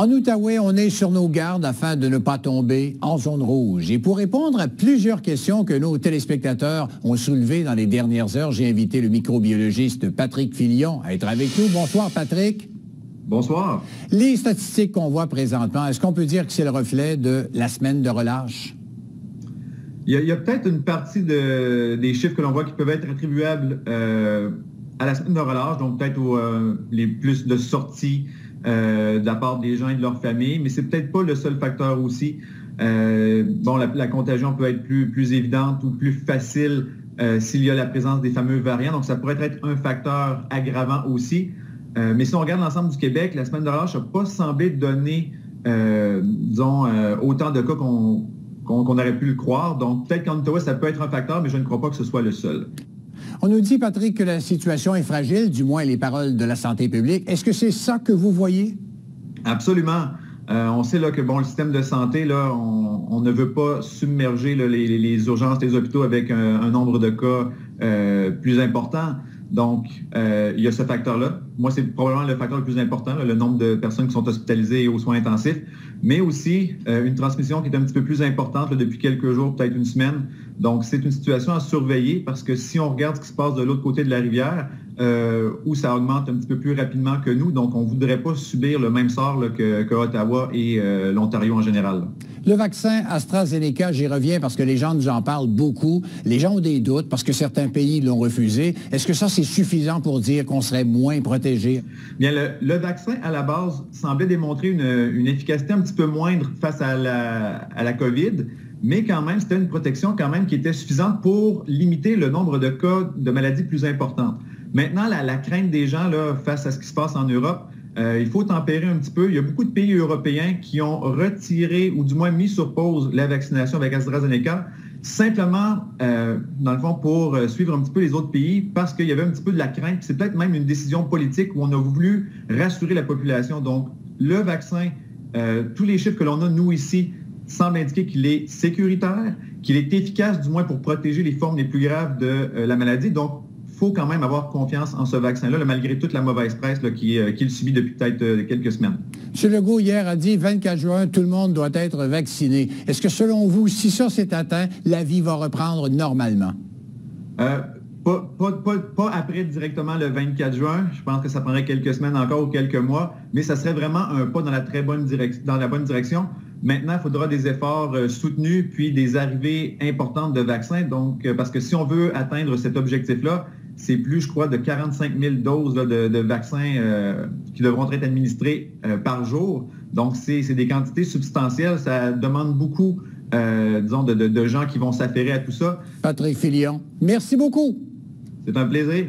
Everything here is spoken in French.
En Outaouais, on est sur nos gardes afin de ne pas tomber en zone rouge. Et pour répondre à plusieurs questions que nos téléspectateurs ont soulevées dans les dernières heures, j'ai invité le microbiologiste Patrick Filion à être avec nous. Bonsoir, Patrick. Bonsoir. Les statistiques qu'on voit présentement, est-ce qu'on peut dire que c'est le reflet de la semaine de relâche? Il y a peut-être une partie des chiffres que l'on voit qui peuvent être attribuables à la semaine de relâche, donc peut-être les plus de sorties de la part des gens et de leur famille, mais c'est peut-être pas le seul facteur aussi. La contagion peut être plus évidente ou plus facile s'il y a la présence des fameux variants, donc ça pourrait être un facteur aggravant aussi. Mais si on regarde l'ensemble du Québec, la semaine de relâche n'a pas semblé donner, autant de cas qu'on aurait pu le croire. Donc, peut-être qu'en Ottawa, ça peut être un facteur, mais je ne crois pas que ce soit le seul. On nous dit, Patrick, que la situation est fragile, du moins les paroles de la santé publique. Est-ce que c'est ça que vous voyez? Absolument. On sait là, que le système de santé, là, on ne veut pas submerger là, les urgences des hôpitaux avec un nombre de cas plus important. Donc, il y a ce facteur-là. Moi, c'est probablement le facteur le plus important, là, le nombre de personnes qui sont hospitalisées aux soins intensifs, mais aussi une transmission qui est un petit peu plus importante là, depuis quelques jours, peut-être une semaine. Donc, c'est une situation à surveiller parce que si on regarde ce qui se passe de l'autre côté de la rivière, où ça augmente un petit peu plus rapidement que nous, donc on ne voudrait pas subir le même sort là, que Ottawa et l'Ontario en général. Le vaccin AstraZeneca, j'y reviens parce que les gens nous en parlent beaucoup. Les gens ont des doutes parce que certains pays l'ont refusé. Est-ce que ça, c'est suffisant pour dire qu'on serait moins protégé? Bien, le vaccin, à la base, semblait démontrer une efficacité un petit peu moindre face à la COVID, mais quand même, c'était une protection quand même qui était suffisante pour limiter le nombre de cas de maladies plus importantes. Maintenant, la crainte des gens là, face à ce qui se passe en Europe, il faut tempérer un petit peu. Il y a beaucoup de pays européens qui ont retiré ou du moins mis sur pause la vaccination avec AstraZeneca, simplement, dans le fond, pour suivre un petit peu les autres pays parce qu'il y avait un petit peu de la crainte. C'est peut-être même une décision politique où on a voulu rassurer la population. Donc, le vaccin, tous les chiffres que l'on a, nous, ici, semblent indiquer qu'il est sécuritaire, qu'il est efficace, du moins, pour protéger les formes les plus graves de la maladie. Donc, il faut quand même avoir confiance en ce vaccin-là, là, malgré toute la mauvaise presse là, qu'il subit depuis peut-être quelques semaines. M. Legault, hier, a dit 24 juin, tout le monde doit être vacciné. Est-ce que, selon vous, si ça s'est atteint, la vie va reprendre normalement? Pas après directement le 24 juin. Je pense que ça prendrait quelques semaines encore ou quelques mois, mais ça serait vraiment un pas dans la bonne direction. Maintenant, il faudra des efforts soutenus puis des arrivées importantes de vaccins. Donc, parce que si on veut atteindre cet objectif-là, c'est plus, je crois, de 45 000 doses là, de vaccins qui devront être administrées par jour. Donc, c'est des quantités substantielles. Ça demande beaucoup, de gens qui vont s'affairer à tout ça. Patrick Filion, merci beaucoup. C'est un plaisir.